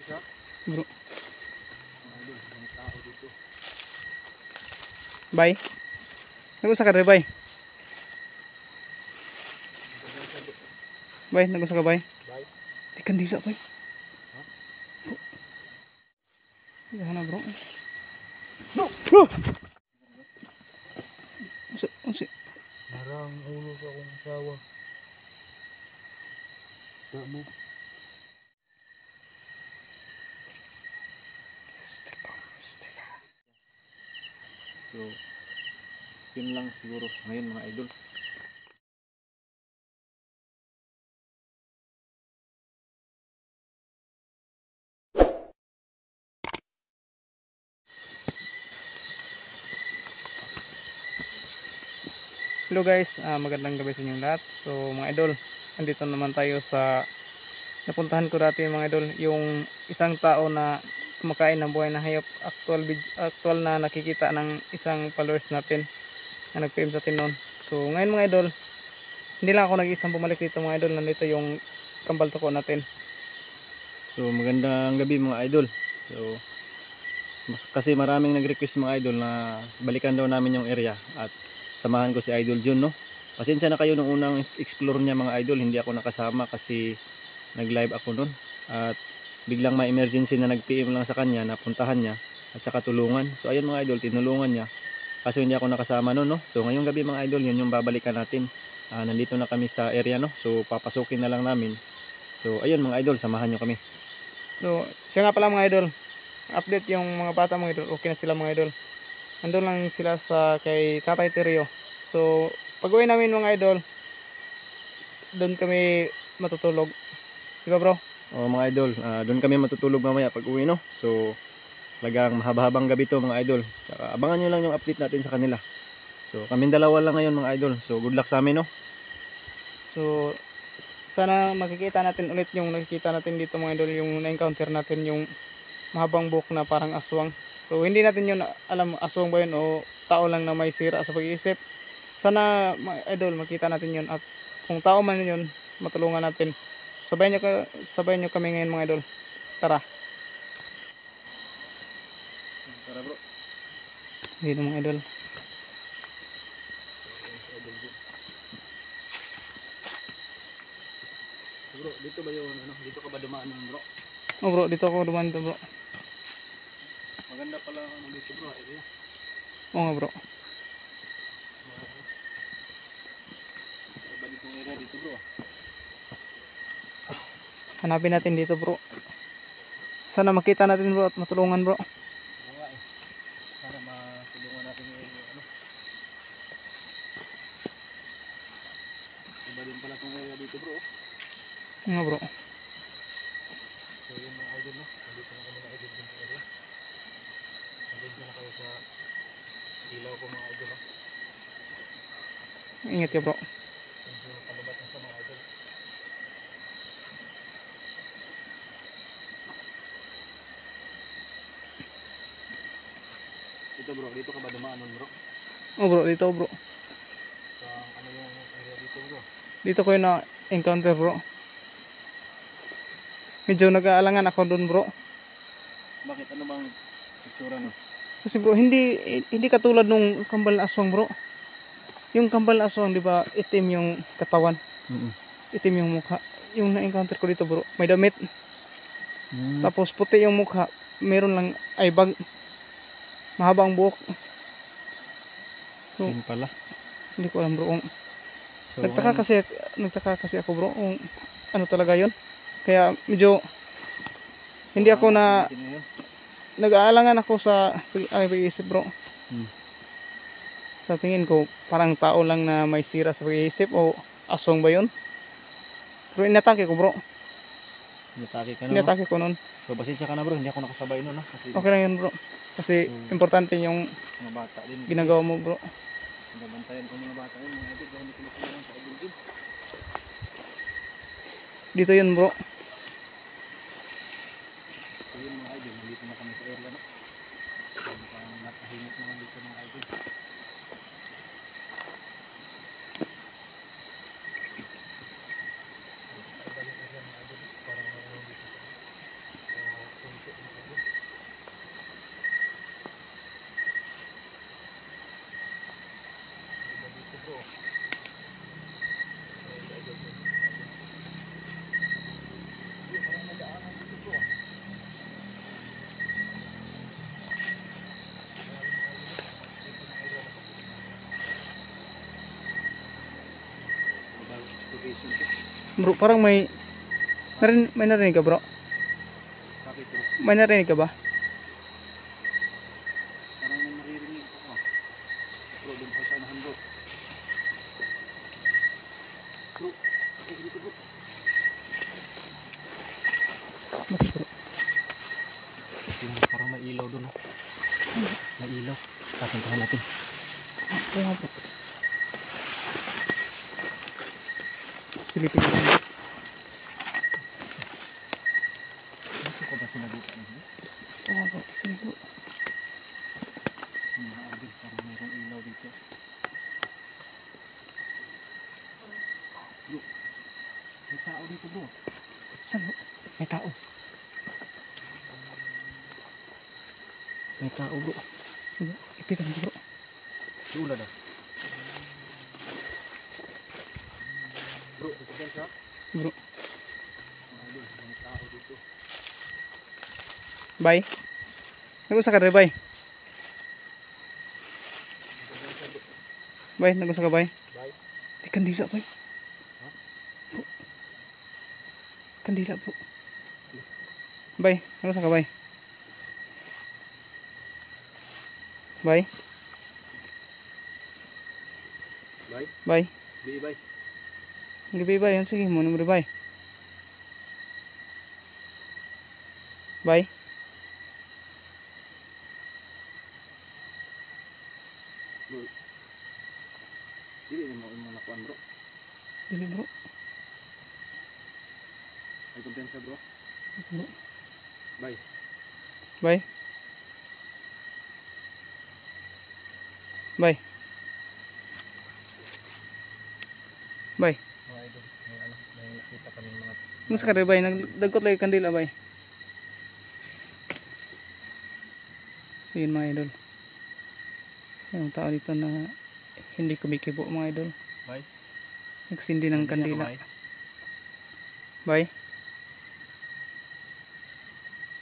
Bro. Bay. Nagusa ka rin, bay. Bay, nagusa ka, bay. Ikan dila, bay. Jangan na, bro. Bro! Unsi. Narang ulo sa akong asawa. Mo. So, yun lang siguro ngayon mga idol. Hello guys, magandang gabi sa inyong lahat. So mga idol, andito naman tayo sa napuntahan ko dati mga idol, yung isang tao na kumakain ng buhay na hayop. Actual na nakikita ng isang followers natin na nag-PM sa atin noon. So ngayon mga idol, hindi lang ako nag-isang bumalik dito mga idol, nandito yung kambal toko natin. So magandang gabi mga idol. So kasi maraming nag-request mga idol na balikan daw namin yung area at samahan ko si Idol Jun, no. Pasensya na kayo nung unang explore niya mga idol, hindi ako nakasama kasi nag-live ako noon at biglang may emergency na nag-PM lang sa kanya na puntahan niya at saka tulungan. So ayun mga idol, tinulungan niya. Kaso hindi ako nakasama noon, no. So ngayong gabi mga idol, yun yung babalikan natin. Nandito na kami sa area, no. So papasukin na lang namin. So ayun mga idol, samahan niyo kami. So siya nga pala mga idol, update yung mga bata mga idol, okay na sila mga idol. Nandun lang sila sa kay Tatay Terrio. So pag uwi namin mga idol, doon kami matutulog. Diba bro? O mga idol, doon kami matutulog mamaya pag uwi, no. So talagang mahaba-habang gabi to mga idol. Saka, abangan nyo lang yung update natin sa kanila. So kaming dalawa lang ngayon mga idol. So good luck sa amin, no. So sana makikita natin ulit yung nakikita natin dito mga idol, yung na-encounter natin yung mahabang buhok na parang aswang. So hindi natin yun alam aswang ba yun o tao lang na may sira sa pag-iisip. Sana mga idol makita natin yun, at kung tao man yun matulungan natin. Sabayan nyo kami ngayon mga idol. Tara. Tara bro. Dito mga idol. Bro, dito ba yung ano? Dito ka ba dumaan bro? Oh bro, dito ako dumaan dito bro. Maganda pala ano dito bro, area. Oo nga bro. Balik yung area dito bro. Hanapin natin dito bro. Sana makita natin bro at matulungan bro. Mga para matulungan natin yung ano. Iba din pala tong area dito bro. Oo nga bro. So yun mga idol, no? Nandito na kami na idol din sa area. Nandito na kayo sa ilaw ko mga idol, no? Ingat ka bro. Medyo palabat na sa mga idol. Dito bro, dito ka ba dumaan nun bro? Oh bro, dito bro. Sa ano yung area dito bro? Dito ko yung na-encounter bro. Medyo nag-aalangan ako doon bro. Bakit? Ano bang itsura no? Kasi bro, hindi katulad nung kambal na aswang bro. Yung kambal na aswang, di ba, itim yung katawan. Itim yung mukha. Yung na-encounter ko dito bro, may damit. Tapos puti yung mukha. Meron lang ay bag. Mahabang buhok. So, Yun pala. hindi ko alam bro. So, Nagtaka kasi ako bro kung ano talaga yon. Kaya medyo hindi ako na nag-aalangan ako sa pag-iisip bro. Sa tingin ko parang tao lang na may sira sa pag-iisip o aswang ba yun? Pero inatake ko bro. Inatake ka na, Inatake ko nun. So pasensya ka na bro, hindi ako nakasabay nun, no? Kasi Okay lang yun bro. Kasi importante yung mga bata din. ginagawa mo bro. Nabantayan ko mga bata yun, mga idol, hindi ko nakulang sa idol din. Dito yun bro. So yun mga idol, nandito na kami sa area, no? So mukhang natahimik naman dito mga idol. Bro, parang may narinig ka bro? Bakit bro? May narinig ka ba? Parang may naririnig ako. Bro, doon ako sa unahan bro. Bro, okay dito bro. Bakit bro? Parang may ilaw doon. May ilaw. Tapuntahan natin. Kaya nga bro. Silipin natin. Gusto ko ba sinabutan niyo? Kaya nga bro. Sige bro. Mga idol, parang mayroong ilaw dito. Bro, may tao dito bro. Saan bro? May tao. May tao bro. Sige, ipitan mo bro. Lula daw. Bro, dito din siya. Bro. Mga idol, may tao dito. Bye. Nag-usa ka rin bye. Bye, nag-usa ka bye. Bye. Ay, kandila bye. Bro. Kandila bro. Bye, nag-usa ka bye. Bye. Bye. Bye. Bye bye. Gabi bye, yan sige mo numero bye. Bye. Bro. Dili mo imo nakuan bro. Dili bro. Ay kumpiyansa bro. Bro. Bye. Bye. Bye. Bye. Mga idol, may nakita kami mga Mas ka rin bye, nagdagkot lagi kandila bye. Yun mga idol. Yung tao dito na hindi kumikibo mga idol. bye. Nagsindi ng Hindi kandila. ako, bye. Bye.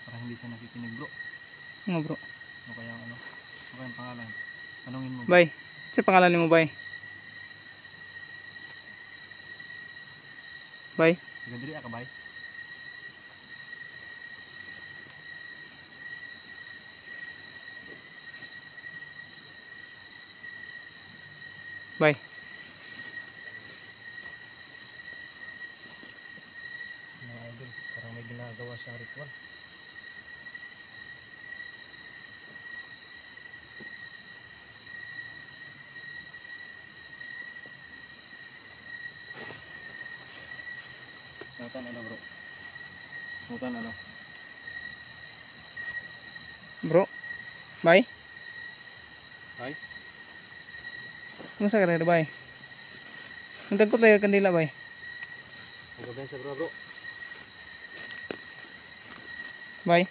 Parang hindi siya nakikinig bro. Nga bro. Ano kaya ano? Ano kaya ang pangalan? Tanungin mo. Bye. Sa pangalan mo bye. Bye. Sige dili ka bye. Bye. Mga idol, parang may ginagawa siyang ritual. Sultan ano bro? Sultan ano? Bro. Bye. Bye. Masa ka rin bye. Nagdagkot lagi kandila bye. Kumpiyansa bro bro. Bye.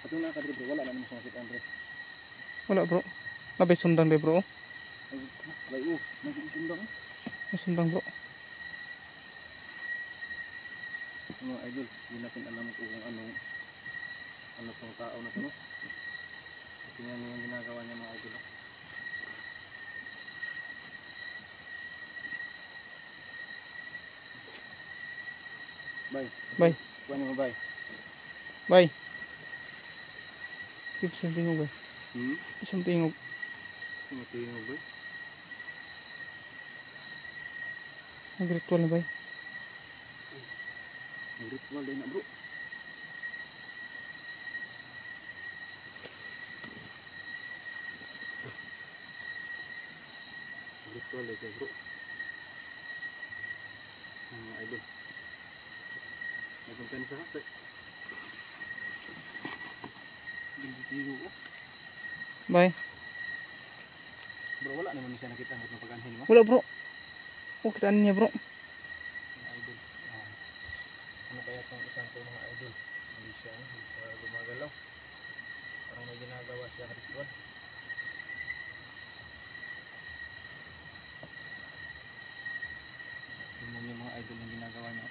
Atong nakadri bro, wala naman sa sakit Andres. Wala bro. Labay sundang be bro. Ay, layo, naging May sundang bro. mga idol, hindi natin alam kung ano tong tao na to no. Tingnan niyo yung ginagawa niya mga idol. Bye. Bye. Kuha niyo mo bye. Bye. Isang tingog bye. Hmm? Isang tingog. Tingin mo bye? Nag-ritual na bye. Ang ritual din na bro. Ang ritual din bro. Mga idol. Nagkumpensa ka. Hindi ko. Bye. Bro, wala naman siya nakita ng pag-anhin mo. Wala bro. Oh, kitaan niya bro. Mga idol. Ano kaya itong isang to mga idol? Hindi siya gumagalaw. Parang may ginagawa siya ritual. Tingnan yung mga idol yung ginagawa niya.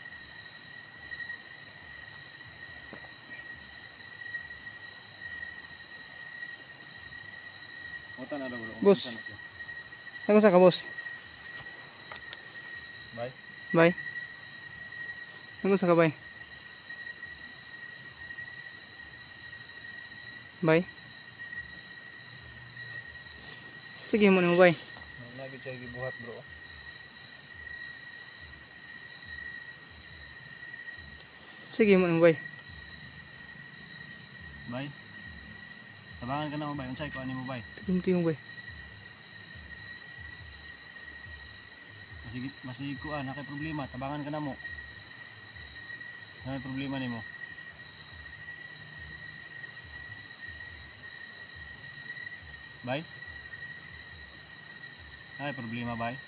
Mutan na daw bro. Boss. Mutan na siya. Ano sa ka, boss? Bay. Bay. Ano sa ka, bay? Bay. Sige mo nimo, bay. Lagi siya gibuhat bro. Sige mo nimo, bay. Bay. Tabangan ka na mo bay. Unsay ko ani mo bay? Tingting, bay. Masig ko nakay problema. Tabangan ka na mo. Nakay problema nimo. Bay. Nakay problema bay.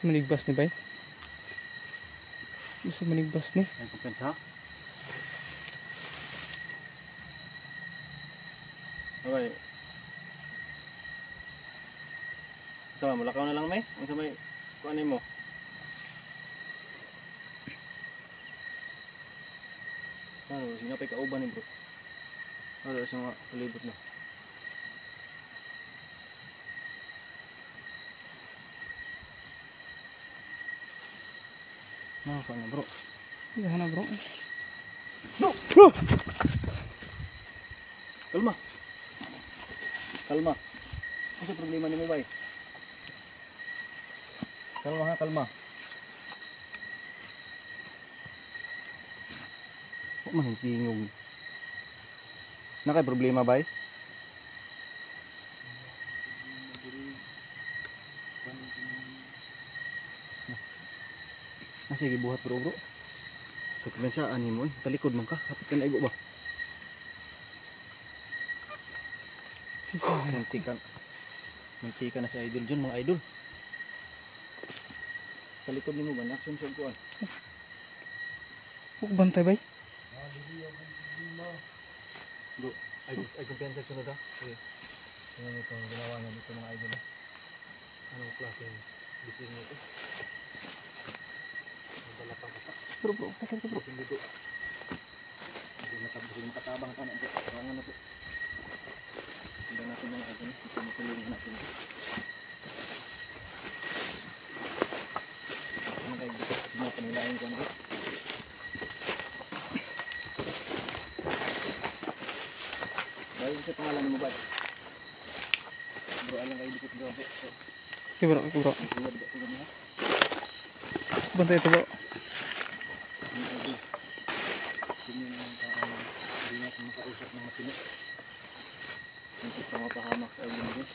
Manigbas ni, bay. Gusto manigbas ni. Ay kumpensa. Okay. So, mulakaw na lang may. Ang sabay kuan mo. Ano, sinapay kauban ni bro. Ano sa mga palibot na. Nah, pa na bro. Yan na, bro. Bro! Kalma. Kalma. Ano sa problema ni mo bay? Kalma ha, kalma. Huwag man ang tingog. Nakay problema bay? Sige buhat bro bro. So kumensya ani mo talikod man ka. Hapit ka na igo ba? Mantika na si idol dyan mga idol. Talikod ni mo ba? Action sa kuan. Huwag bantay, bay. Bro, ay kumpiyansa sa sunod ha. Sige. Ano itong ginawa niya dito mga idol ha? Anong klase bising nito? Bro, bro. Takan ka, bro. Dito. Hindi natabang katabang ka na ito. Karangan na ito. Hindi natin mga idol. Ito matulungan natin. Ano kayo dito? Ito mo panilain ko na. Bayo sa pangalan mo ba? Bro, alang kayo dito bro. Okay, bro. Okay, bro. Tingnan dito ha. Bantay ito, bro. Hindi natin makausap ng matino. Hindi pa mapahamak sa ayun din.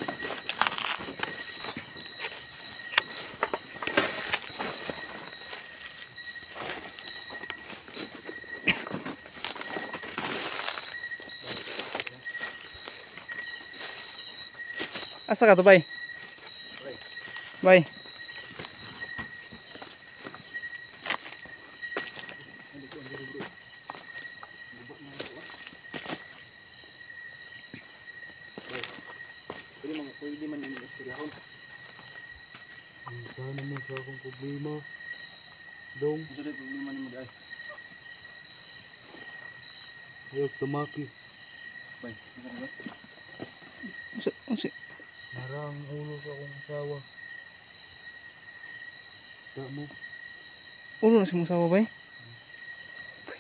Asa ka to, bay? Bay. Pwede man yung istiryahon. Sana mo sa akong problema. Dong, Ito rin problema ni mo dahil. ayok tamaki. Bay, ano ba? Unsi. Narang ulo sa akong asawa. Da mo, Ulo na si Musawa, bay.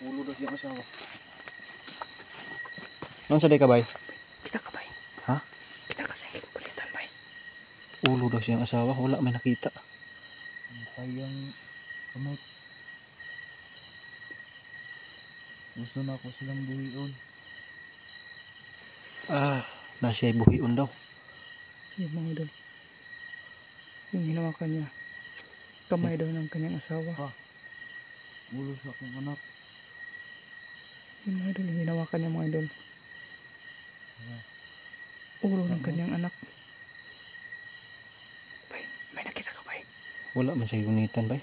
Ulo daw siyang asawa. Ano sa day ka bay? Kita ka, bay. Ha? Kita ka sa hindi palitan, bay. Ulo daw siyang asawa. Wala may nakita. ang sayang kamot. Gusto na ako silang buhion. Na siya buhion daw. Yung mga idol. Yung ginawa kanya. Kamay daw ng kanyang asawa. Ulo sa akong anak. Yung mga idol, yung ginawa kanya, mga idol. Ulo ng kanyang anak. Bay, may nakita ka, bay. Wala man siya gunitan bay.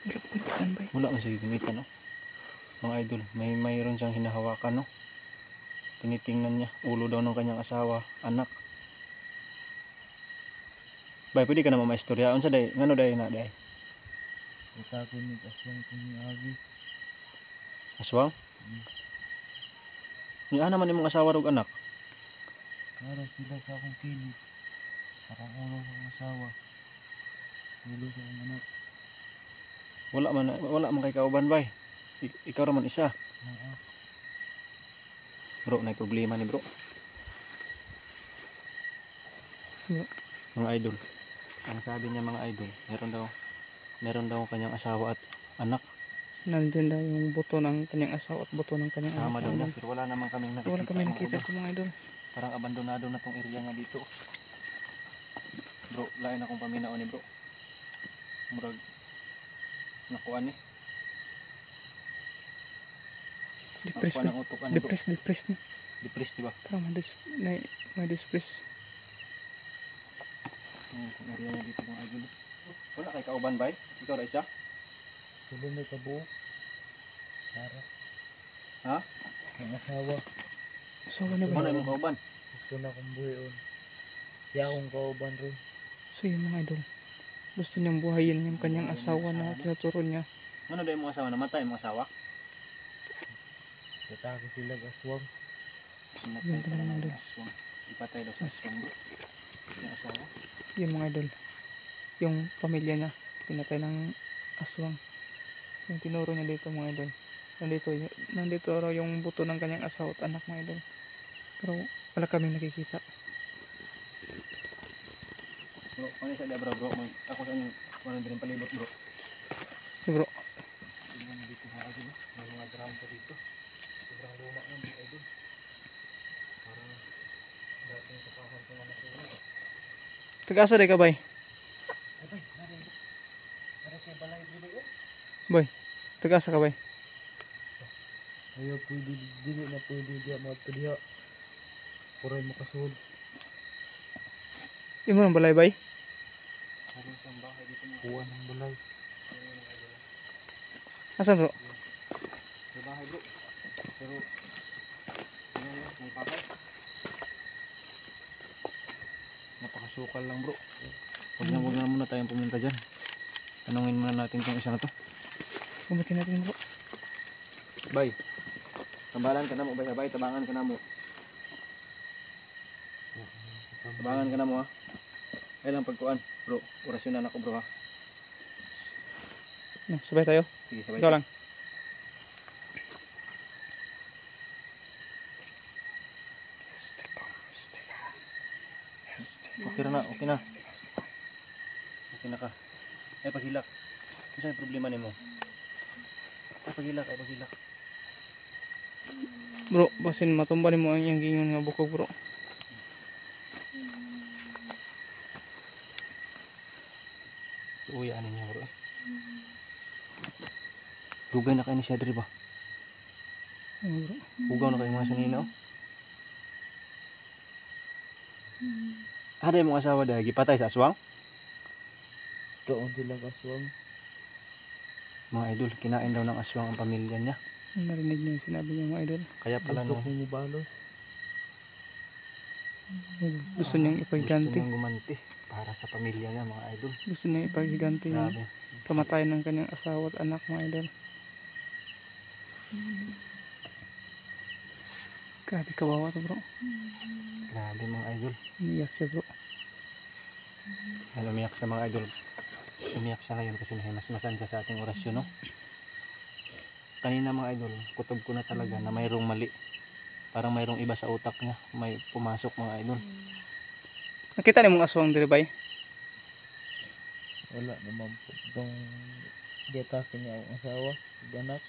Wala ko kuntitan, bay. Wala man siya gunitan no. Mga idol, mayroon siyang hinahawakan no. Tinitingnan niya. Ulo daw ng kanyang asawa, anak. Bay, pwede ka na mamaistorya. Unsa day? Ngano day na day? Ita ko ni aswang kong agi. Aswang? Ni ana man imong asawa ug anak. Para sila sa akong kilit. Parang ulo sa akong asawa. Ulo sa akong anak. Wala man kay kauban bay. Ikaw ra man isa. Oo. Bro, may problema ni bro. Bro. Mga idol. Ang sabi niya mga idol, meron daw kanyang asawa at anak. Nandun daw yung buto ng kanyang asawa at buto ng kanyang Sama daw anak. niya, pero wala naman kaming nakikita. Wala kami mga nakita idol. ko mga idol. Parang abandonado na tong area nga dito. Bro, lain akong paminaon ni bro. Murag nakuan eh. Depress Nakuan ba? ang utok ani bro. Depress na. Depress di ba? Parang may depress. Yung area niya dito mga idol. Wala kay kauban bay? Ikaw ra isa? Tuloy na kabuo. Para. Ha? Ang asawa. So ano ba? Wala imong kauban. Gusto na akong buhion. Siya akong kauban rin. So yung mga idol. Gusto niyang buhayin yung kanyang asawa na tinuturo niya. Ano daw imong asawa? Namatay imong asawa? Katake sila aswang. Namatay pala ng aswang. Ipatay daw sa aswang bro. Yung asawa. Yung mga idol. Yung pamilya niya. Pinatay ng aswang. Yung tinuro niya dito mga idol. Nandito raw yung buto ng kanyang asawa at anak mga idol. Pero wala kami nakikita. Bro, ano sa dia bro? Ako sa inyo, ano din palibot bro. So bro. Tingnan mo dito mga idol. May mga drum pa dito. Sobrang luma na mga idol. Parang dating kapahan ko na nasunog. Taga-asa day ka bay? Para kay balay dito yun. Boy. Taga-asa ka bay? Ayaw pwede, dili na pwede diya magpadiha. Puray mo kasunod. Yung mo ng balay bay? Parang isang bahay dito mga Kuha ng balay. Asan bro? may bahay bro. Pero ano yun, may bahay. Napakasukal lang bro. Huwag na muna tayong pumunta dyan. Tanungin muna natin itong isa na to. Kumatin natin bro. Bay, tambalan ka na mo, bay, tabangan ka na mo. Tabangan ka na mo ha. Ay lang pagkuan, bro. Orasyon na ako bro ha. No, sabay tayo. Sige, sabay. Ikaw lang. Okay na, okay na. Okay na ka. Ay paghilak. Ano yung problema nimo? Ay paghilak. Bro, basin matumbalin mo ang iyang gingon nga bukog bro. Uy, ano niya bro. Dugay na kayo ni siya diri ba? Ano bro? Hugaw na kayo mga sanina oh. Ada yung mga asawa dahil gipatay sa aswang? Doon sila aswang. Mga idol, kinain daw ng aswang ang pamilya niya. Narinig niyo yung sinabi niya mga idol. Kaya pala Gusto no, kong mubalos. Gusto niyang gusto ipagiganti. niyang gumanti para sa pamilya niya mga idol. Gusto niyang ipagiganti yung Grabe. kamatayan ng kanyang asawa at anak mga idol. Grabe kawawa to bro. Grabe mga idol. Umiyak siya bro. Ay, umiyak sa mga idol. Umiyak siya ngayon kasi nahimasmasan siya sa ating orasyon, no? Kanina mga idol, kutob ko na talaga na mayroong mali. Parang mayroong iba sa utak niya. May pumasok mga idol. Nakita niyo mong aswang diri bay? Wala naman po. Itong diatake niya ang asawa. Anak.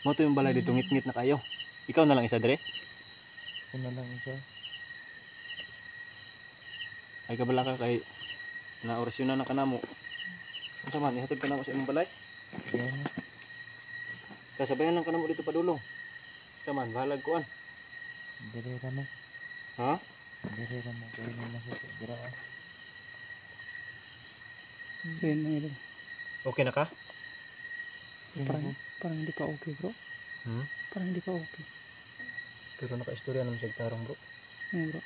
Mo to yung balay dito, ngit-ngit na kayo. Ikaw na lang isa dire. Ako na lang isa. Ay kabala ka kay na orasyon na kanamo. Unsa man ihatod ka na mo sa imong balay? Yan na. Kasabayan lang kanamo dito padulong. Unsa man bahalag kuan. Direra na. Ha? Direra na. Kayo na nasa diraan. So yun mga idol. Okay na ka? Parang hindi pa okay bro. Hmm? Parang hindi pa okay. Pero naka-istorya naman sa tarong bro. Ano bro?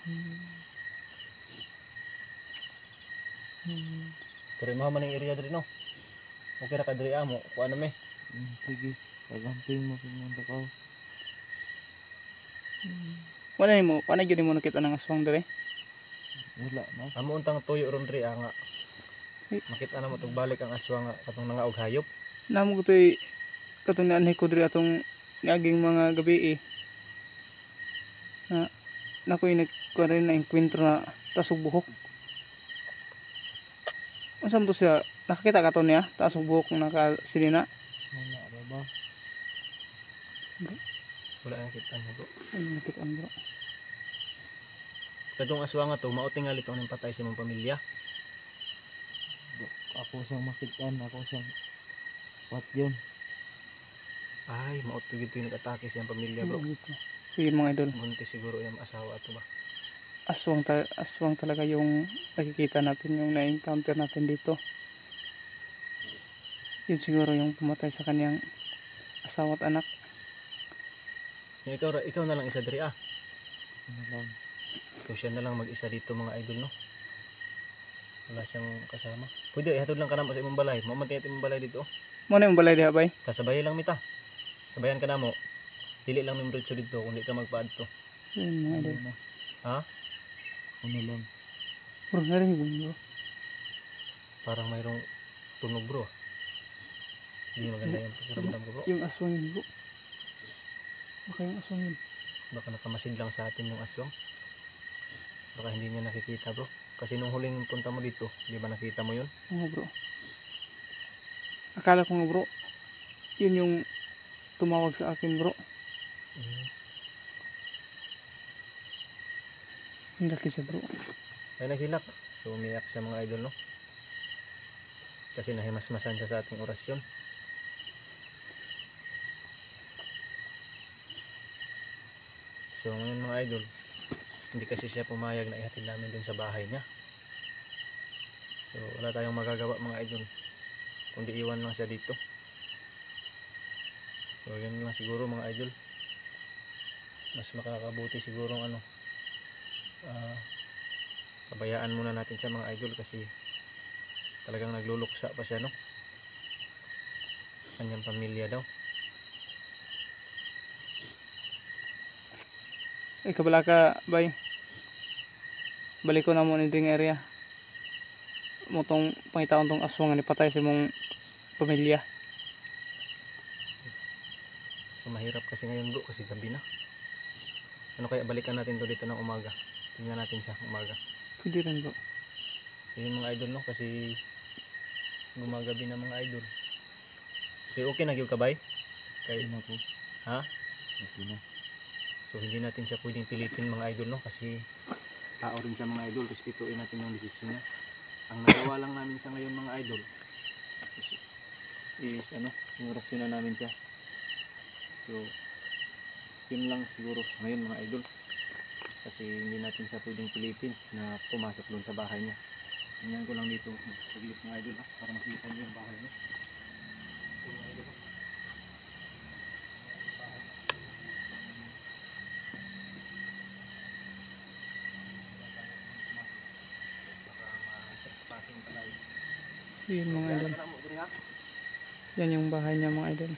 Pero mo man ang area diri no. Okay ra ka diri amo. Kuan na me. Sige. Pagamping mo kung mga takaw. Wala yun mo nakita ng aswang diri? Wala na. Amo untang tuyo ron diri nga. Ay. Makita na mo tug balik ang aswang nga katong nangaog hayop. Namo ko to'y katong naanhay ko diri atong niaging mga gabi na nakoy nagkuha rin na enkwentro na tasog buhok. Unsa mo to siya? Nakakita ka to niya? Tasog buhok nakasilina. Wala ba ba? Wala na kita na bro. Ay, nakita ang bro. Kadtong aswang nga to mao tingali to ning patay sa imong pamilya. Ako siyang makitaan, ako siyang what yun? Ay, mao to gid nag-atake sa iyang pamilya bro. Sige mga idol. Buntis siguro yung asawa ato ba. Aswang talaga yung nakikita natin, yung na-encounter natin dito. Yun siguro yung pumatay sa kanyang asawa at anak. Ikaw na lang isa diri ah. Ano lang. Ikaw siya na lang mag-isa dito mga idol no. Wala siyang kasama. Pwede ihatod lang ka na sa imong balay. Mamatay imong balay dito. Muna yung balay diha bay? Kasabay lang mita. Sabayan ka na mo. Dili lang membro dito kung di ka magpaadto. Yun mga idol. Ano na. Ha? Ano lang. Bro, narinig mo bro. Parang mayroong tunog bro. Hindi maganda yung pakiramdam ko bro. Yung aswang yun bro. Baka yung aswang yun. Baka nakamasid lang sa atin yung aswang. Baka hindi niya nakikita bro. Kasi nung huling punta mo dito, di ba nakita mo yun? Oo bro. Akala ko nga bro, yun yung tumawag sa akin bro. Ang laki siya bro. Ay nagsilak. So umiyak siya mga idol no. Kasi nahimasmasan siya sa ating orasyon. So ngayon mga idol, hindi kasi siya pumayag na ihatid namin dun sa bahay niya. So wala tayong magagawa mga idol, kundi iwan lang siya dito. So yun lang siguro mga idol. Mas makakabuti siguro ano, pabayaan muna natin siya mga idol kasi talagang nagluluksa pa siya no. Kanyang pamilya daw. Ay kabala ka bay. Balik ko na mo ni ding area. Motong pangitaon tong aswang ni patay sa mong pamilya. So mahirap kasi ngayon bro kasi gabi na. Ano kaya balikan natin to dito ng umaga. Tingnan natin siya umaga. Pwede rin bro. So yun mga idol no kasi gumagabi na mga idol. So okay na gyud ka bay? Kay Ano ko? ha? Okay na. So hindi natin siya pwedeng pilitin mga idol no kasi tao rin siya mga idol, respetuin natin yung desisyon niya. Ang nagawa lang namin sa ngayon mga idol is ano, sinurasyon na namin siya. So yun lang siguro ngayon mga idol kasi hindi natin siya pwedeng pilitin na pumasok doon sa bahay niya. Tingnan ko lang dito saglit mga idol para makita niyo yung bahay niya. So, mga idol, Yun mga idol. Yan yung bahay niya mga idol.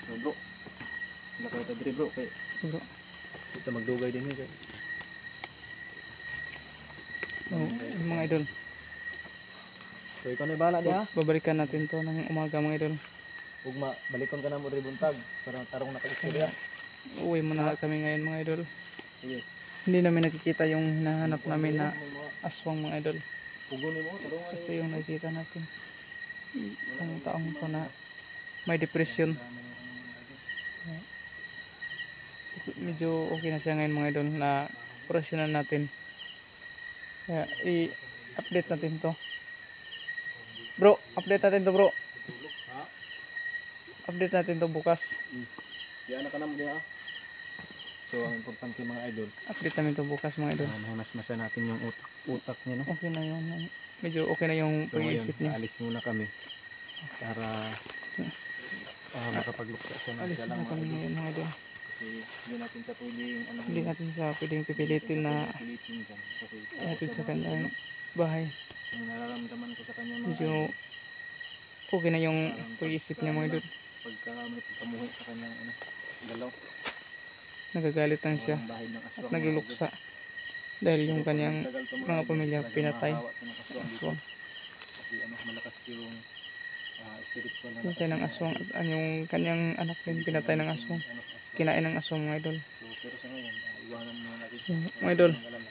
so bro, wala kayo tadri bro kay Bro. ito magdugay din yun. Oh, yung mga idol. So ikaw na bala diha. Babalikan natin to ng umaga mga idol. Ugma, balikon ka na mo buntag para tarong nakalistorya. Uwi muna kami ngayon mga idol. Sige. Hindi namin nakikita yung hinahanap namin na aswang mga idol. Pugon mo, tarong Ito yung nakikita natin. Ang taong to na may depression. Medyo okay na siya ngayon mga idol na operasyonan natin. Kaya i-update natin to. Bro, update natin to bro. Update natin to bukas. Diyan ka na mo diha. So ang importante mga idol, Update namin to bukas mga idol. mahimasmasan natin yung utak niya no. Okay na yun. Medyo okay na yung So ngayon, pag-iisip niya. alis muna kami para makapagluksa siya ng Alis siya lang na mga kami idol. ngayon mga idol. Kasi hindi natin siya pwedeng ano, Hindi natin siya pwedeng pipilitin na pilitin dyan. Kasi ihatid sa kanyang bahay. yung nararamdaman ko sa kanya mga Medyo idol, okay na yung pag-iisip niya mga idol. pagka may pagkamuhi sa kanyang galaw, Nagagalit lang siya walang bahid ng at aswang. nagluluksa. Dahil yung kanyang Tagal to, mga idol, pamilya talagang pinatay. mahahawa to ng aswang dito. Aswang. Kasi malakas yung spiritual na Pinatay ng aswang at yung kanyang anak din pinatay ng aswang. Kinain ng aswang mga idol. So, pero sa ngayon, iwanan muna natin. So, mga idol, Alam na,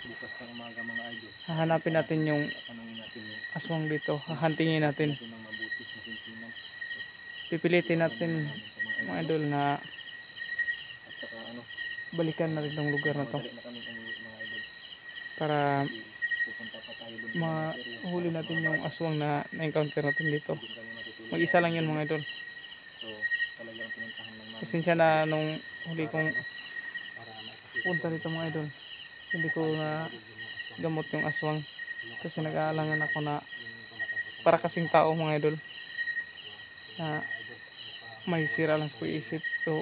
bukas ng umaga mga idol. hahanapin natin yung Tanungin natin yung aswang dito. Hahantingin natin. natin ng mabuti, masinsinan. Pipilitin natin mga idol na At saka balikan natin tong lugar na to madali na kami umuwi mga idol. para Pupunta pa tayo dun sa area. mahuli natin yung aswang na na-encounter natin dito. Dun kami matutulog. Mag-isa lang yun mga idol. So, talagang pinuntahan lang namin. Pasensya na nung huli kong punta dito mga idol. Hindi ko na gamot yung aswang kasi nag-aalangan ako na para kasing tao mga idol na may sira lang sa isip. So,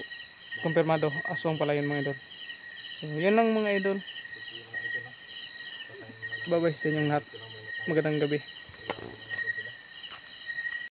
kumpirmado, aswang pala yun mga idol. So, yun lang mga idol. Bye-bye sa inyong lahat. Magandang gabi.